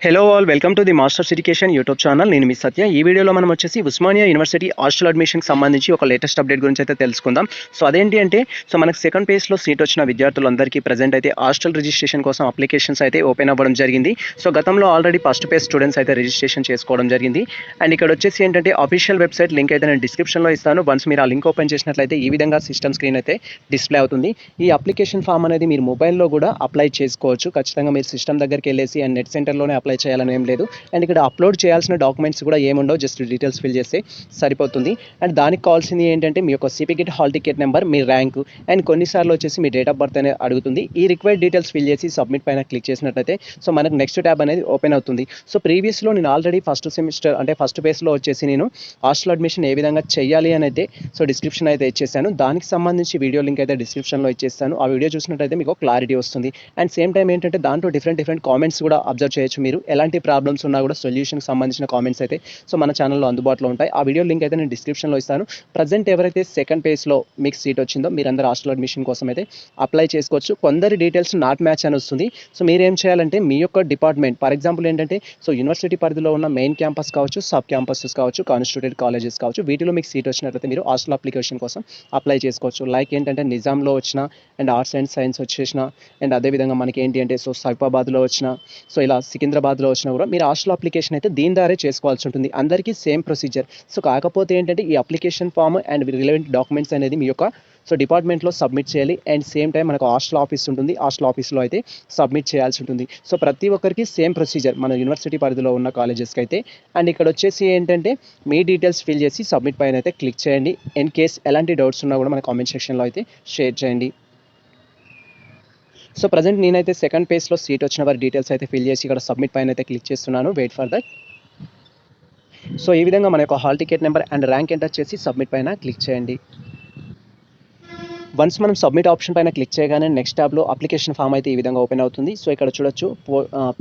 Hello all, welcome to the masters education YouTube channel. నేను మీ సత్య. ఈ వీడియోలో మనం వచ్చేసి ఉస్మానియా యూనివర్సిటీ హాస్టల్ అడ్మిషన్కి సంబంధించి ఒక లేటెస్ట్ అప్డేట్ గురించి అయితే తెలుసుకుందాం. సో అదేంటి అంటే మనకు సెకండ్ పేజ్లో సీట్ వచ్చిన విద్యార్థులందరికీ ప్రజెంట్ అయితే హాస్టల్ రిజిస్ట్రేషన్ కోసం అప్లికేషన్స్ అయితే ఓపెన్ అవ్వడం జరిగింది. సో గతంలో ఆల్రెడీ ఫస్ట్ పేజ్ స్టూడెంట్స్ అయితే రిజిస్ట్రేషన్ చేసుకోవడం జరిగింది. అండ్ ఇక్కడ వచ్చేసి ఏంటంటే అఫీషియల్ వెబ్సైట్ లింక్ అయితే నేను డిస్క్రిప్షన్లో ఇస్తాను. వన్స్ మీరు ఆ లింక్ ఓపెన్ చేసినట్లయితే ఈ విధంగా సిస్టమ్ స్క్రీన్ అయితే డిస్ప్లే అవుతుంది. ఈ అప్లికేషన్ ఫామ్ అనేది మీరు మొబైల్లో కూడా అప్లై చేసుకోవచ్చు. ఖచ్చితంగా మీరు సిస్టమ్ దగ్గరికి వెళ్ళేసి అండ్ నెట్ సెంటర్లోనే అప్లై చేయాలని ఏం లేదు. అండ్ ఇక్కడ అప్లోడ్ చేయాల్సిన డాక్యుమెంట్స్ కూడా ఏముండవు, జస్ట్ డీటెయిల్స్ ఫిల్ చేస్తే సరిపోతుంది. అండ్ దానికి కావాల్సింది ఏంటంటే మీ యొక్క సిపికెట్, hall ticket number, me rank and కొన్నిసార్లు వచ్చేసి మీ డేట్ ఆఫ్ బర్త్ అనేది అడుగుతుంది. ఈ రిక్వైర్డ్ డీటెయిల్స్ ఫిల్ చేసి సబ్మిట్ పైన క్లిక్ చేసినట్లయితే సో మనకు నెక్స్ట్ ట్యాబ్ అనేది ఓపెన్ అవుతుంది. సో ప్రీవియస్లో నేను ఆల్రెడీ ఫస్ట్ సెమిస్టర్ అంటే ఫస్ట్ పేజ్లో వచ్చేసి నేను హాస్టల్ అడ్మిషన్ ఏ విధంగా చేయాలి అని అయితే సో డిస్క్రిప్షన్ అయితే ఇచ్చేసాను. దానికి సంబంధించి వీడియో లింక్ అయితే డిస్క్రిప్షన్లో ఇచ్చేస్తాను. ఆ వీడియో చూసినట్లయితే మీకు క్లారిటీ వస్తుంది. అండ్ సేమ్ టైం ఏంటంటే దాంట్లో డిఫరెంట్ కామెంట్స్ కూడా అబ్జర్వ్ చేయొచ్చు. మీరు ఎలాంటి ప్రాబ్లమ్స్ ఉన్నా కూడా సొల్యూషన్కి సంబంధించిన కామెంట్స్ అయితే సో మన ఛానల్లో అందుబాటులో ఉంటాయి. ఆ వీడియో లింక్ అయితే నేను డిస్క్రిప్షన్లో ఇస్తాను. ప్రజెంట్ ఎవరైతే సెకండ్ పేజ్లో మీకు సీట్ వచ్చిందో మీరందరూ హాస్టల్ అడ్మిషన్ కోసం అయితే అప్లై చేసుకోవచ్చు. కొందరి డీటెయిల్స్ నాట్ మ్యాచ్ అని వస్తుంది. సో మీరేం చేయాలంటే మీ యొక్క డిపార్ట్మెంట్, ఫర్ ఎగ్జాంపుల్ ఏంటంటే సో యూనివర్సిటీ పరిధిలో ఉన్న మెయిన్ క్యాంపస్ కావచ్చు, సబ్ క్యాంపసెస్ కావచ్చు, కాన్స్టిట్యూటెడ్ కాలేజెస్ కావచ్చు, వీటిలో మీకు సీట్ వచ్చినట్లయితే మీరు హాస్టల్ అప్లికేషన్ కోసం అప్లై చేసుకోవచ్చు. లైక్ ఏంటంటే నిజాంలో వచ్చిన అండ్ ఆర్ట్స్ అండ్ సైన్స్ వచ్చేసిన అండ్ అదేవిధంగా మనకి ఏంటి అంటే సో సైఫాబాద్లో వచ్చిన సో ఇలా సికింద్రాబాద్లో వచ్చినా కూడా మీరు హాస్టల్ అప్లికేషన్ అయితే దీని ద్వారా చేసుకోవాల్సి ఉంటుంది. అందరికీ సేమ్ ప్రొసీజర్. సో కాకపోతే ఏంటంటే ఈ application form and relevant documents అనేది మీ యొక్క సో డిపార్ట్మెంట్లో సబ్మిట్ చేయాలి. అండ్ సేమ్ టైం మనకు హాస్టల్ ఆఫీస్ ఉంటుంది, హాస్టల్ ఆఫీస్లో అయితే సబ్మిట్ చేయాల్సి ఉంటుంది. సో ప్రతి ఒక్కరికి సేమ్ ప్రొసీజర్ మన యూనివర్సిటీ పరిధిలో ఉన్న కాలేజెస్కి అయితే. అండ్ ఇక్కడ వచ్చేసి ఏంటంటే మీ డీటెయిల్స్ ఫిల్ చేసి సబ్మిట్ పైన అయితే క్లిక్ చేయండి. ఇన్ కేస్ ఎలాంటి డౌట్స్ ఉన్నా కూడా మన కామెంట్ సెక్షన్లో అయితే షేర్ చేయండి. సో ప్రజెంట్ నేనైతే సెకండ్ పేజ్లో సీట్ వచ్చిన వారి డీటెయిల్స్ అయితే ఫిల్ చేసి ఇక్కడ సబ్మిట్ పైన అయితే క్లిక్ చేస్తున్నాను. Wait for that. సో ఈ విధంగా మన యొక్క hall ticket number and rank enter చేసి సబ్మిట్ పైన క్లిక్ చేయండి. వన్స్ మనం సబ్మిట్ ఆప్షన్ పైన క్లిక్ చేయగానే నెక్స్ట్ ట్యాబ్లో అప్లికేషన్ ఫామ్ అయితే ఈ విధంగా ఓపెన్ అవుతుంది. సో ఇక్కడ చూడొచ్చు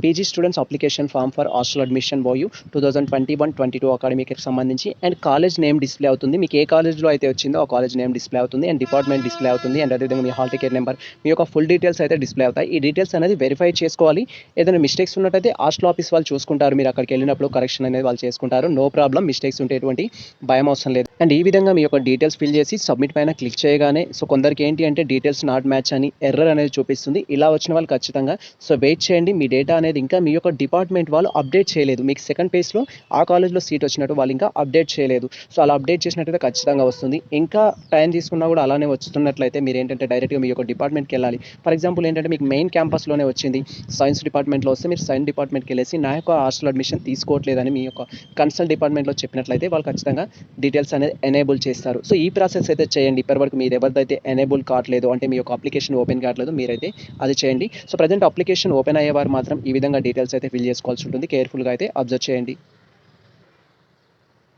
PG students application form for hostel admission బోయూ 2021-22 అకాడమిక్కి సంబంధించి అండ్ కాలేజ్ నేమ్ డిస్ప్లే అవుతుంది. మీకు ఏ కాలేజ్లో అయితే వచ్చిందో ఆ కాలేజ్ నేమ్ డిస్ప్లే అవుతుంది అండ్ డిపార్ట్మెంట్ డిస్ప్లే అవుతుంది. అండ్ అదేవిధంగా మీ హాల్ టికెట్ నెంబర్, మీ యొక్క ఫుల్ డీటెయిల్స్ అయితే డిస్ప్లే అవుతాయి. ఈ డీటెయిల్స్ అనేది వెరిఫై చేసుకోవాలి. ఏదైనా మిస్టేక్స్ ఉన్నట్టయితే హాస్టల్ ఆఫీస్ వాళ్ళు చూసుకుంటారు. మీరు అక్కడికి వెళ్ళినప్పుడు కరెక్షన్ అనేది వాళ్ళు చేసుకుంటారు. నో ప్రాబ్లం, మిస్టేక్స్ ఉంటే ఎటువంటి భయం అవసరం లేదు. అండ్ ఈ విధంగా మీ యొక్క డీటెయిల్స్ ఫిల్ చేసి సబ్మిట్ పైన క్లిక్ చేయగానే సో కొందరికి ఏంటి అంటే డీటెయిల్స్ నాట్ మ్యాచ్ అని ఎర్రర్ అనేది చూపిస్తుంది. ఇలా వచ్చిన వాళ్ళు ఖచ్చితంగా సో వెయిట్ చేయండి. మీ డేటా అనేది ఇంకా మీ యొక్క డిపార్ట్మెంట్ వాళ్ళు అప్డేట్ చేయలేదు. మీకు సెకండ్ పేజ్లో ఆ కాలేజ్లో సీట్ వచ్చినట్టు వాళ్ళు ఇంకా అప్డేట్ చేయలేదు. సో అలా అప్డేట్ చేసినట్టయితే ఖచ్చితంగా వస్తుంది. ఇంకా టైం తీసుకున్నా కూడా అలానే వస్తున్నట్లయితే మీరు ఏంటంటే డైరెక్ట్గా మీ యొక్క డిపార్ట్మెంట్కి వెళ్ళాలి. ఫర్ ఎగ్జాంపుల్ ఏంటంటే మీకు మెయిన్ క్యాంపస్లోనే వచ్చింది, సైన్స్ డిపార్ట్మెంట్లో వస్తే మీరు సైన్స్ డిపార్ట్మెంట్కి వెళ్ళేసి నా యొక్క హాస్టల్ అడ్మిషన్ తీసుకోవట్లేదని మీ యొక్క కన్సల్ట్ డిపార్ట్మెంట్లో చెప్పినట్లయితే వాళ్ళు ఖచ్చితంగా డీటెయిల్స్ అనేది ఎనేబుల్ చేస్తారు. సో ఈ ప్రాసెస్ అయితే చేయండి. ఇప్పటివరకు మీరు ఎవరిదైతే ఎనేబుల్ కావట్లేదు అంటే మీ యొక్క అప్లికేషన్ ఓపెన్ కావట్లేదు, మీరైతే అది చేయండి. సో ప్రజెంట్ అప్లికేషన్ ఓపెన్ అయ్యేవారు మాత్రం ఈ విధంగా డీటెయిల్స్ అయితే ఫిల్ చేసుకోవాల్సి ఉంటుంది. కేర్ఫుల్గా అయితే అబ్జర్వ్ చేయండి.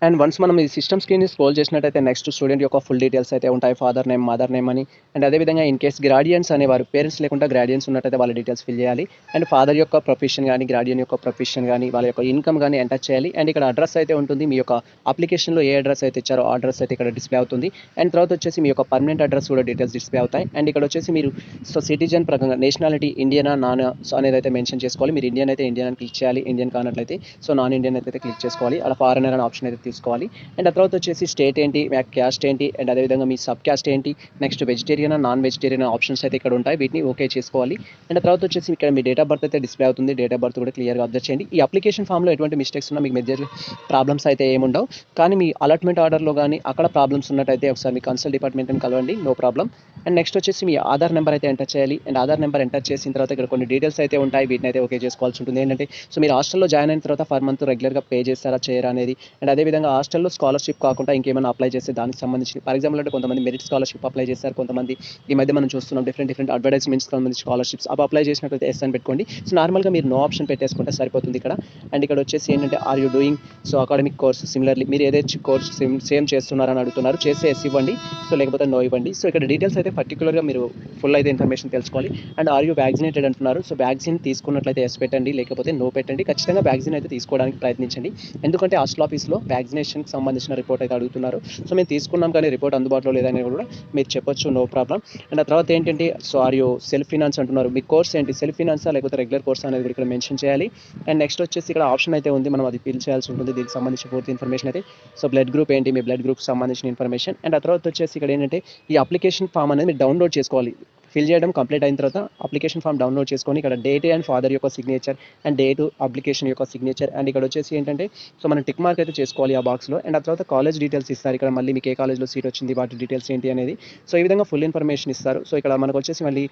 అండ్ వన్స్ మనం ఈ సిస్టమ్ స్క్రీన్ని స్క్రోల్ చేసినట్టయితే నెక్స్ట్ స్టూడెంట్ యొక్క ఫుల్ డీటెయిల్స్ అయితే ఉంటాయి, ఫాదర్ నేమ్, మదర్ నేమ్ అని. అండ్ అదేవిధంగా ఇన్ కేస్ గ్రాడ్యుయేట్స్ అనేవారు పేరెంట్స్ లేకుండా గ్రాడ్యుయేట్స్ ఉన్నట్టయితే వాళ్ళ డీటెయిల్స్ ఫిల్ చేయాలి. అండ్ ఫాదర్ యొక్క ప్రొఫెషన్ కానీ, గ్రాడ్యుయేట్ యొక్క ప్రొఫెషన్ కానీ, వాళ్ళ యొక్క ఇన్కమ్ కానీ ఎంటర్ చేయాలి. అండ్ ఇక్కడ అడ్రస్ అయితే ఉంటుంది. మీ యొక్క అప్లికేషన్లో ఏ అడ్రస్ అయితే ఇచ్చారో ఆ అడ్రస్ అయితే ఇక్కడ డిస్ప్లే అవుతుంది. అండ్ తర్వాత వచ్చేసి మీ యొక్క పర్మనెంట్ అడ్రస్ కూడా డీటెయిల్స్ డిస్ప్లే అవుతాయి. అండ్ ఇక్కడ వచ్చేసి మీరు సో సిటిజన్ ప్రకారంగా నేషనాలిటీ ఇండియనా నాన్ సో అనేది అయితే మెన్షన్ చేసుకోవాలి. మీరు ఇండియన్ అయితే ఇండియన్ అని క్లిక్ చేయాలి. ఇండియన్ కానట్లయితే సో నాన్ ఇండియన్ అయితే క్లిక్ చేసుకోవాలి. అలా ఫారెనర్ అనే ఆప్షన్ అయితే తీసుకోవాలి. అండ్ తర్వాత వచ్చేసి స్టేట్ ఏంటి, మీ క్యాస్ట్ ఏంటి, అండ్ అదేవిధంగా మీ సబ్ క్యాస్ట్ ఏంటి, next vegetarian, non vegetarian options అయితే ఇక్కడ ఉంటాయి. వీటిని ఓకే చేసుకోవాలి. అండ్ తర్వాత వచ్చేసి ఇక్కడ మీ డేట్ ఆఫ్ బర్త్ అయితే డిస్ప్లే అవుతుంది. డేట్ ఆఫ్ బర్త్ కూడా క్లియర్గా అబ్జర్వ్ చేయండి. ఈ అప్లికేషన్ ఫామ్లో ఎటువంటి మిస్టేక్స్ ఉన్నా మీకు మేజర్ ప్రాబ్లమ్స్ అయితే ఏముండవు. కానీ మీ అలాట్మెంట్ ఆర్డర్లో కానీ అక్కడ ప్రాబ్లమ్స్ ఉన్నట్టయితే ఒకసారి మీ కన్సల్ట్ డిపార్ట్మెంట్ని కలవండి. No problem. అండ్ నెక్స్ట్ వచ్చేసి మీ ఆధార్ నెంబర్ అయితే ఎంటర్ చేయాలి. అండ్ ఆధార్ నెంబర్ ఎంటర్ చేసిన తర్వాత ఇక్కడ కొన్ని డీటెయిల్స్ అయితే ఉంటాయి. వీటిని అయితే ఓకే చేసుకోవాల్సి ఉంటుంది. ఏంటంటే సో మీరు హాస్టల్లో జాయిన్ అయిన తర్వాత పర్ మంత్ రెగ్యులర్గా పే చేస్తారా చేయరా అనేది. అండ్ అదేవిధంగా హాస్టల్లో స్కాలర్షిప్ కాకుండా ఇంకేమైనా అప్లై చేస్తే దానికి సంబంధించి ఫర్ ఎగ్జాంపుల్ అంటే కొంతమంది మెరిట్ స్కాలర్షిప్ అప్లై చేస్తారు. కొంతమంది ఈ మధ్య మనం చూస్తున్నాం డిఫరెంట్ అడ్వర్టైజ్మెంట్స్ సంబంధించి స్కాలర్షిప్స్ అవి అప్లై చేసినట్లయితే ఎస్ అని పెట్టుకోండి. సో నార్మల్గా మీరు నో ఆప్షన్ పెట్టేసుకుంటే సరిపోతుంది ఇక్కడ. అండ్ ఇక్కడ వచ్చేసి ఏంటంటే are you doing so academic course similarly, మీరు ఏదైతే కోర్స్ సేమ్ చేస్తున్నారని అడుగుతున్నారు, చేస్తే ఎస్ ఇవ్వండి, సో లేకపోతే నో ఇవ్వండి. సో ఇక్కడ డీటెయిల్స్ అయితే పర్టికులర్గా మీరు ఫుల్ అయితే ఇన్ఫర్మేషన్ తెలుసుకోవాలి. అండ్ ఆర్ యూ వ్యాక్సినేటెడ్ అంటున్నారు. సో వ్యాక్సిన్ తీసుకున్నట్లయితే ఎస్ పెట్టండి, లేకపోతే నో పెట్టండి. ఖచ్చితంగా వ్యాక్సిన్ అయితే తీసుకోవడానికి ప్రయత్నించండి. ఎందుకంటే హాస్టల్ ఆఫీస్లో వ్యాక్సినేషన్కి సంబంధించిన రిపోర్ట్ అయితే అడుగుతున్నారు. సో మేము తీసుకున్నాం కానీ రిపోర్ట్ అందుబాటులో లేదని కూడా మీరు చెప్పొచ్చు, నో ప్రాబ్లం. అండ్ ఆ తర్వాత ఏంటంటే so are you self finance అంటున్నారు. మీ కోర్స్ ఏంటి, సెల్ఫ్ ఫినాన్సా లేకపోతే రెగ్యులర్ కోర్స్ అనేది కూడా ఇక్కడ మెన్షన్ చేయాలి. అండ్ నెక్స్ట్ వచ్చేసి ఇక్కడ ఆప్షన్ అయితే ఉంది, మనం అది ఫిల్ చేయాల్సి ఉంటుంది. దీనికి సంబంధించి పూర్తి ఇన్ఫర్మేషన్ అయితే సో బ్లడ్ గ్రూప్ ఏంటి, మీ బ్లడ్ గ్రూప్కి సంబంధించిన ఇన్ఫర్మేషన్. అండ్ ఆ తర్వాత వచ్చేసి ఇక్కడ ఏంటంటే ఈ అప్లికేషన్ ఫామ్ అనేది మీరు డౌన్లోడ్ చేసుకోవాలి. ఫిల్ చేయడం కంప్లీట్ అయిన తర్వాత అప్లికేషన్ ఫామ్ డౌన్లోడ్ చేసుకొని ఇక్కడ డేట్ అండ్ ఫాదర్ యొక్క సిగ్నేచర్ అండ్ డేట్ అప్లికేషన్ యొక్క సిగ్నేచర్ అండ్ ఇక్కడ వచ్చేసి ఏంటంటే సో మనం టిక్ మార్క్ అయితే చేసుకోవాలి ఆ బాక్స్లో. అండ్ ఆ తర్వాత కాలేజ్ డీటెయిల్స్ ఇస్తారు. ఇక్కడ మళ్ళీ మీకు ఏ కాలేజ్లో సీట్ వచ్చింది, వాటి డీటెయిల్స్ ఏంటి అనేది సో ఈ విధంగా ఫుల్ ఇన్ఫర్మేషన్ ఇస్తారు. సో ఇక్కడ మనకు వచ్చేసి మళ్ళీ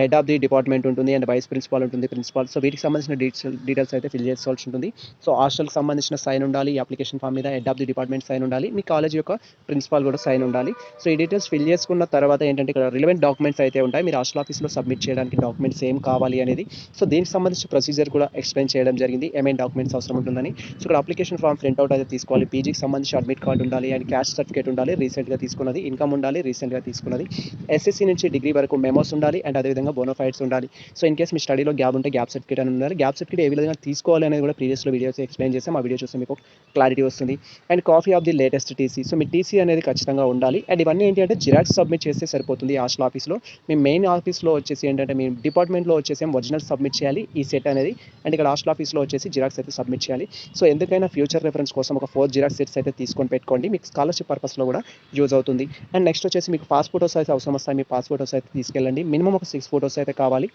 హెడ్ ఆఫ్ ది డిపార్ట్మెంట్ ఉంటుంది అండ్ వైస్ ప్రిన్సిపాల్ ఉంటుంది, ప్రిన్సిపాల్. సో వీటికి సంబంధించిన డీటెయిల్స్ అయితే ఫిల్ చేసుకోవాల్సి ఉంటుంది. సో హాస్టల్కి సంబంధించిన సైన్ ఉండాలి, ఈ అప్లికేషన్ ఫామ్ మీద head of the department sign ఉండాలి, మీ కాలేజ్ యొక్క ప్రిన్సిపాల్ కూడా సైన్ ఉండాలి. సో ఈ డీటెయిల్స్ ఫిల్ చేసుకున్న తర్వాత ఏంటంటే ఇక్కడ రిలవెంట్ డాక్యుమెంట్స్ అయితే ఉంటాయి. మీరు హాస్టల్ ఆఫీస్లో సబ్మిట్ చేయడానికి డాక్యుమెంట్స్ ఏం కావాలి అనేది సో దీనికి సంబంధించిన ప్రొసీజర్ కూడా ఎక్స్ప్లెయిన్ చేయడం జరిగింది, ఏమేమి డాక్యుమెంట్స్ అవసరం ఉంటుందని. సో ఇక్కడ అప్లికేషన్ ఫామ్ ప్రింట్అవుట్ అయితే తీసుకోవాలి, పీజీకి సంబంధించి అడ్మిట్ కార్డు ఉండాలి అండ్ క్యాస్ట్ సర్టిఫికేట్ ఉండాలి, రీసెంట్గా తీసుకున్నది, ఇన్కమ్ ఉండాలి, రీసెంట్గా తీసుకున్నది, ఎస్ఎస్సీ నుంచి డిగ్రీ వరకు మెమోస్ ఉండాలి అండ్ అదేవిధంగా బోనోఫైడ్స్ ఉండాలి. సో ఇన్ కేస్ మీ స్టడీలో గ్యాప్ ఉంటే గ్యాప్ సర్టిఫికేట్ అని ఉండాలి. గ్యాప్ సర్టిఫికేట్ ఏ విధంగా తీసుకోవాలి అనేది కూడా ప్రీవియస్లో వీడియోస్ ఎక్స్ప్లెయిన్ చేసాం, ఆ వీడియో చూస్తే మీకు క్లారిటీ వస్తుంది. And copy of the latest TC, so me TC అనేది ఖచ్చితంగా ఉండాలి. అండ్ ఇవన్నీ ఏంటి అంటే జిరాక్స్ సబ్మిట్ చేస్తే సరిపోతుంది హాస్టల్ ఆఫీస్లో. మీ మెయిన్ ఆఫీస్లో వచ్చేసి ఏంటంటే మీ డిపార్ట్మెంట్లో వచ్చేసి ఒరిజినల్ సబ్మిట్ చేయాలి ఈ సెట్ అనేది, అండ్ ఇక్కడ హాస్టల్ ఆఫీస్లో వచ్చేసి జిరాక్స్ అయితే సబ్మిట్ చేయాలి. సో ఎందుకైనా ఫ్యూచర్ రెఫరెన్స్ కోసం ఒక 4 జిరాక్స్ సెట్స్ అయితే తీసుకొని పెట్టుకోండి, మీకు స్కాలర్షిప్ పర్పస్లో కూడా యూజ్ అవుతుంది. అండ్ నెక్స్ట్ వచ్చేసి మీకు పాస్ ఫోటోస్ అయితే అవసరం వస్తాయి, మీ పాస్ ఫోటోస్ అయితే తీసుకెళ్ళండి, మినిమం ఒక 6 ఫోటోస్ అయితే కావాలి.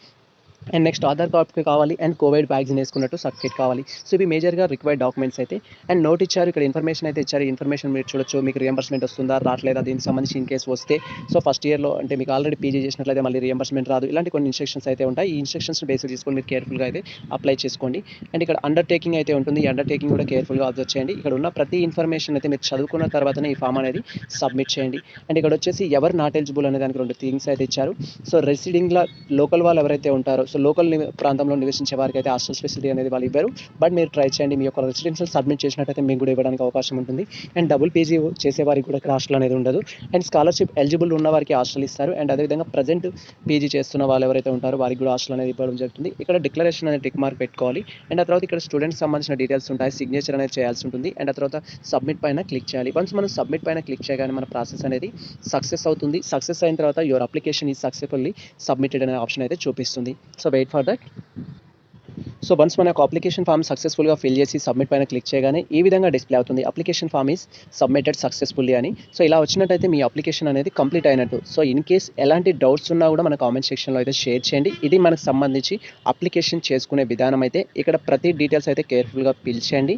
అండ్ నెక్స్ట్ ఆధార్ కార్డ్ కావాలి అండ్ కోవిడ్ వ్యాక్సిన్ వేసుకున్నట్టు సర్టిఫికేట్ కావాలి. సో ఇవి మేజర్గా రిక్వైర్డ్ డాక్యుమెంట్స్ అయితే. అండ్ నోట్ ఇచ్చారు, ఇక్కడ ఇన్ఫర్మేషన్ అయితే ఇచ్చారు. ఇన్ఫర్మేషన్ మీరు చూడొచ్చు, మీకు రియంబర్స్మెంట్ వస్తుందా రావట్లేదా, దీనికి సంబంధించి ఇన్ కేసు వస్తే సో ఫస్ట్ ఇయర్లో అంటే మీకు ఆల్రెడీ పీజీ చేసినట్లయితే మళ్ళీ రియంబర్స్మెంట్ రాదు, ఇలాంటి కొన్ని ఇన్స్ట్రక్షన్స్ అయితే ఉంటాయి. ఈ ఇన్స్ట్రక్షన్స్ బేస్ చేసుకొని మీరు కేర్ఫుల్గా అయితే అప్లై చేసుకోండి. అండ్ ఇక్కడ అండర్టేకింగ్ అయితే ఉంటుంది, ఈ అండర్టేకింగ్ కూడా కేర్ఫుల్గా అబ్జర్వ్ చేయండి. ఇక్కడ ఉన్న ప్రతి ఇన్ఫర్మేషన్ అయితే మీరు చదువుకున్న తర్వాతనే ఈ ఫామ్ అనేది సబ్మిట్ చేయండి. అండ్ ఇక్కడ వచ్చేసి ఎవరు నాట్ ఎలిజిబుల్ అనే దానికి 2 థింగ్స్ అయితే ఇచ్చారు. సో రెసిడింగ్లో లోకల్ వాళ్ళు ఎవరైతే ఉంటారో సో లోకల్ ప్రాంతంలో నివసించే వారికి అయితే హాస్టల్ ఫెసిలిటీ అనేది వాళ్ళు ఇవ్వరు, బట్ మీరు ట్రై చేయండి, మీ యొక్క రెసిడెన్షియల్ సబ్మిట్ చేసినట్టయితే మీకు కూడా ఇవ్వడానికి అవకాశం ఉంటుంది. అండ్ డబుల్ పీజీ చేసే వారికి కూడా ఇక్కడ హాస్టల్ అనేది ఉండదు. అండ్ స్కాలర్షిప్ ఎలిజిబుల్ ఉన్న వారికి హాస్టల్ ఇస్తారు. అండ్ అదేవిధంగా ప్రజెంట్ పీజీ చేస్తున్న వాళ్ళు ఎవరైతే ఉంటారో వారికి కూడా హాస్టల్ అనేది ఇవ్వడం జరుగుతుంది. ఇక్కడ డిక్లరేషన్ అనేది టిక్ మార్క్ పెట్టుకోవాలి. అండ్ ఆ తర్వాత ఇక్కడ స్టూడెంట్స్ సంబంధించిన డీటెయిల్స్ ఉంటాయి, సిగ్నేచర్ అనేది చేయాల్సి ఉంటుంది. అండ్ ఆ తర్వాత సబ్మిట్ పైన క్లిక్ చేయాలి. వన్స్ మనం సబ్మిట్ పైన క్లిక్ చేయగానే మన ప్రాసెస్ అనేది సక్సెస్ అవుతుంది. సక్సెస్ అయిన తర్వాత your application is successfully submitted అనే ఆప్షన్ అయితే చూపిస్తుంది. So wait for that. So once మన యొక్క అప్లికేషన్ ఫామ్ సక్సెస్ఫుల్గా ఫిల్ చేసి సబ్మిట్ పైన క్లిక్ చేయగానే ఈ విధంగా డిస్ప్లే అవుతుంది, application form is submitted successfully అని. సో ఇలా వచ్చినట్టయితే మీ అప్లికేషన్ అనేది కంప్లీట్ అయినట్టు. సో ఇన్ కేస్ ఎలాంటి డౌట్స్ ఉన్నా కూడా మన కామెంట్ సెక్షన్లో అయితే షేర్ చేయండి. ఇది మనకు సంబంధించి అప్లికేషన్ చేసుకునే విధానం అయితే. ఇక్కడ ప్రతి డీటెయిల్స్ అయితే కేర్ఫుల్గా ఫిల్ చేయండి,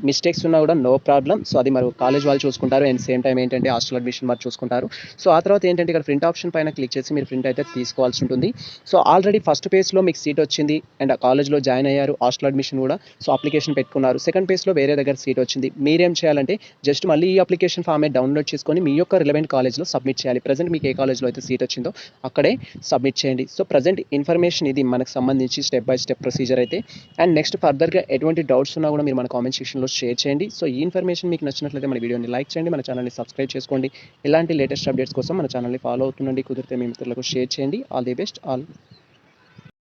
మిస్టేక్స్ ఉన్నా కూడా నో ప్రాబ్లం. సో అది మరి కాలేజ్ వాళ్ళు చూసుకుంటారు అండ్ సేమ్ టైం ఏంటంటే హాస్టల్ అడ్మిషన్ వారు చూసుకుంటారు. సో ఆ తర్వాత ఏంటంటే ఇక్కడ ప్రింట్ ఆప్షన్ పైన క్లిక్ చేసి మీరు ప్రింట్ అయితే తీసుకోవాల్సి ఉంటుంది. సో ఆల్రెడీ ఫస్ట్ పేజ్లో మీకు సీట్ వచ్చింది అండ్ ఆ కాలేజ్లో జాయిన్ అయ్యారు, హాస్టల్ అడ్మిషన్ కూడా సో అప్లికేషన్ పెట్టుకున్నారు. సెకండ్ పేజ్లో వేరే దగ్గర సీట్ వచ్చింది, మీరేం చేయాలంటే జస్ట్ మళ్ళీ ఈ అప్లికేషన్ ఫామే డౌన్లోడ్ చేసుకొని మీ యొక్క రిలవెంట్ కాలేజ్లో సబ్మిట్ చేయాలి. ప్రజెంట్ మీకు ఏ కాలేజ్లో అయితే సీట్ వచ్చిందో అక్కడే సబ్మిట్ చేయండి. సో ప్రజెంట్ ఇన్ఫర్మేషన్ ఇది మనకు సంబంధించి స్టెప్ బై స్టెప్ ప్రొసీజర్ అయితే. అండ్ నెక్స్ట్ ఫర్దర్గా ఎటువంటి డౌట్స్ ఉన్నా కూడా మీరు మన కామెంట్ సెక్షన్లో షేర్ చేయండి. సో ఈ ఇన్ఫర్మేషన్ మీకు నచ్చినట్లయితే మన వీడియోని లైక్ చేయండి, మన ఛానల్ని సబ్స్క్రైబ్ చేసుకోండి. ఇలాంటి లేటెస్ట్ అప్డేట్స్ కోసం మన ఛానల్ని ఫాలో అవుతుండండి. కుదిరితే మీ మిత్రులకు షేర్ చేయండి. All the best all.